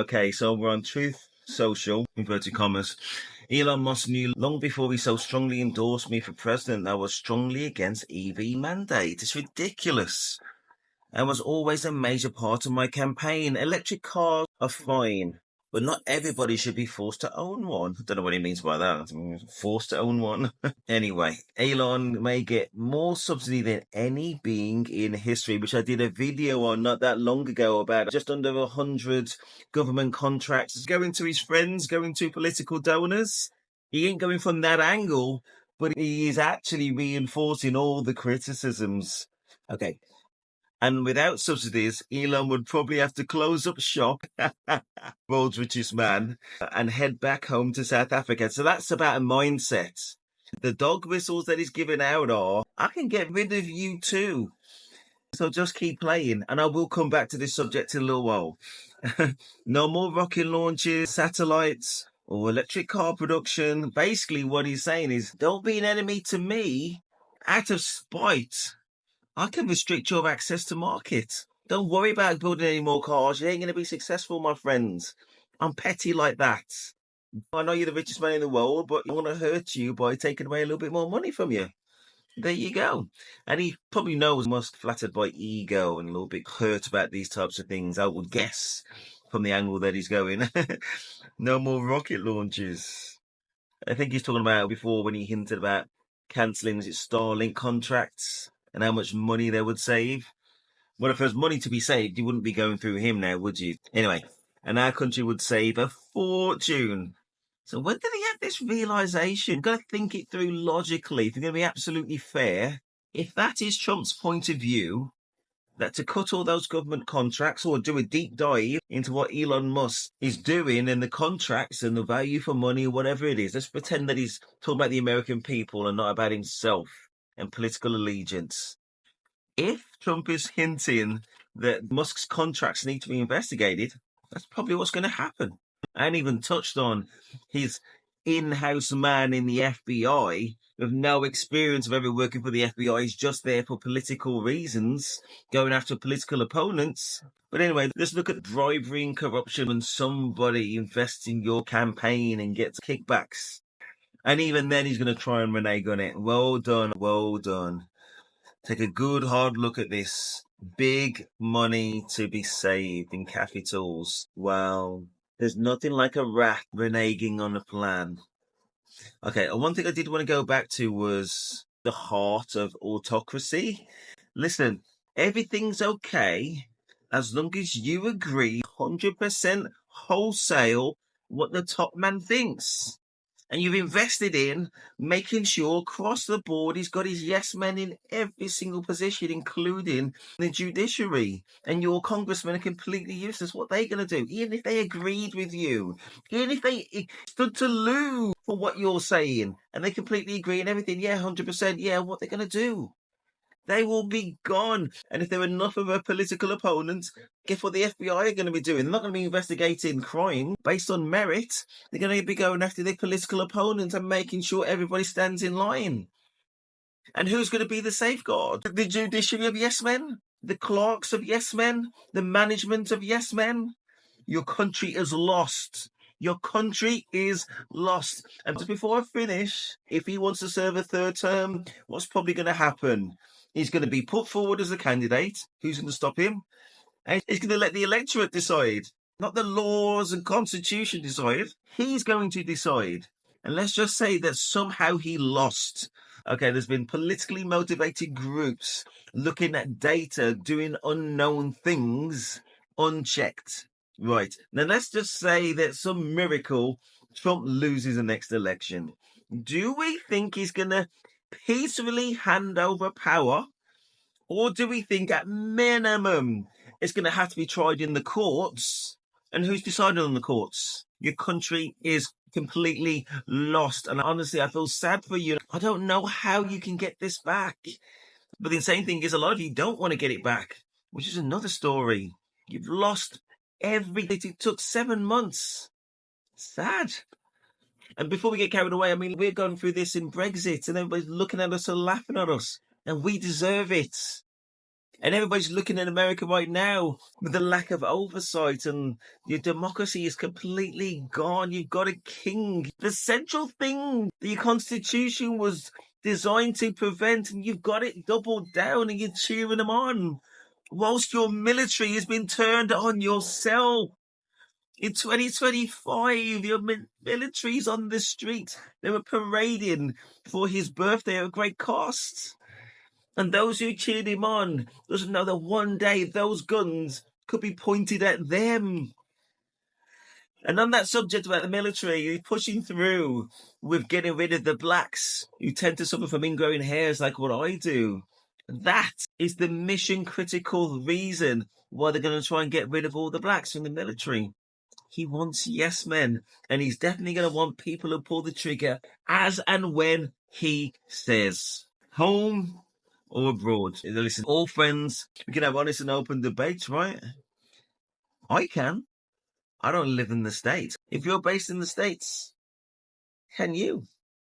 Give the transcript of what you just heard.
Okay, so we're on Truth Social, inverted commas. Elon Musk knew long before he so strongly endorsed me for president that I was strongly against EV mandate. It's ridiculous. And was always a major part of my campaign. Electric cars are fine, but not everybody should be forced to own one. I don't know what he means by that. Forced to own one. Anyway, Elon may get more subsidy than any being in history, which I did a video on not that long ago about just under 100 government contracts going to his friends, going to political donors. He ain't going from that angle, but he is actually reinforcing all the criticisms. Okay. And without subsidies, Elon would probably have to close up shop, world's richest man, and head back home to South Africa. So that's about a mindset. The dog whistles that he's giving out are, I can get rid of you too. So just keep playing. And I will come back to this subject in a little while. No more rocket launches, satellites, or electric car production. Basically, what he's saying is, don't be an enemy to me out of spite. I can restrict your access to market. Don't worry about building any more cars. You ain't going to be successful, my friends. I'm petty like that. I know you're the richest man in the world, but I want to hurt you by taking away a little bit more money from you. There you go. And he probably knows Musk flattered by ego and a little bit hurt about these types of things, I would guess, from the angle that he's going. No more rocket launches. I think he's talking about before when he hinted about cancelling his Starlink contracts and how much money they would save. Well, if there's money to be saved, you wouldn't be going through him now, would you? Anyway, and our country would save a fortune. So when did he have this realization? You've got to think it through logically. If you're going to be absolutely fair, if that is Trump's point of view, that to cut all those government contracts or do a deep dive into what Elon Musk is doing and the contracts and the value for money, whatever it is, let's pretend that he's talking about the American people and not about himself and political allegiance. If Trump is hinting that Musk's contracts need to be investigated, that's probably what's going to happen. I ain't even touched on his in-house man in the FBI with no experience of ever working for the FBI. He's just there for political reasons, going after political opponents. But anyway, let's look at bribery and corruption when somebody invests in your campaign and gets kickbacks. And even then he's going to try and renege on it. Well done, well done. Take a good hard look at this. Big money to be saved in capitals. Well, there's nothing like a rat reneging on a plan. Okay, and one thing I did want to go back to was the heart of autocracy. Listen, everything's okay as long as you agree 100% wholesale what the top man thinks. And you've invested in making sure across the board he's got his yes men in every single position, including the judiciary. And your congressmen are completely useless. What are they going to do? Even if they agreed with you, even if they stood to lose for what you're saying, and they completely agree and everything, yeah, 100%, yeah, what they're going to do? They will be gone. And if there are enough of a political opponents, guess what the FBI are going to be doing? They're not going to be investigating crime based on merit. They're going to be going after their political opponents and making sure everybody stands in line. And who's going to be the safeguard? The judiciary of yes men? The clerks of yes men? The management of yes men? Your country is lost. Your country is lost. And just before I finish, if he wants to serve a third term, what's probably going to happen? He's going to be put forward as a candidate. Who's going to stop him? And he's going to let the electorate decide, not the laws and constitution decide. He's going to decide. And let's just say that somehow he lost. Okay, there's been politically motivated groups looking at data, doing unknown things unchecked. Right. Now, let's just say that some miracle Trump loses the next election. Do we think he's going to peacefully hand over power? Or do we think at minimum it's going to have to be tried in the courts? And who's deciding on the courts? Your country is completely lost. And honestly, I feel sad for you. I don't know how you can get this back. But the insane thing is a lot of you don't want to get it back, which is another story. You've lost everything. It took 7 months. Sad. And before we get carried away, I mean, we're going through this in Brexit and everybody's looking at us and laughing at us. And we deserve it. And everybody's looking at America right now with the lack of oversight, and your democracy is completely gone. You've got a king. The central thing that your constitution was designed to prevent, and you've got it doubled down and you're cheering them on. Whilst your military has been turned on yourself. In 2025, your military's on the street. They were parading for his birthday at a great cost. And those who cheered him on doesn't know that one day those guns could be pointed at them. And on that subject about the military, you're pushing through with getting rid of the blacks who tend to suffer from ingrowing hairs like what I do. That is the mission critical reason why they're going to try and get rid of all the blacks from the military. He wants yes men, and he's definitely going to want people who pull the trigger as and when he says. Home or abroad. Listen, all friends, we can have honest and open debates, right? I can. I don't live in the States. If you're based in the States, can you?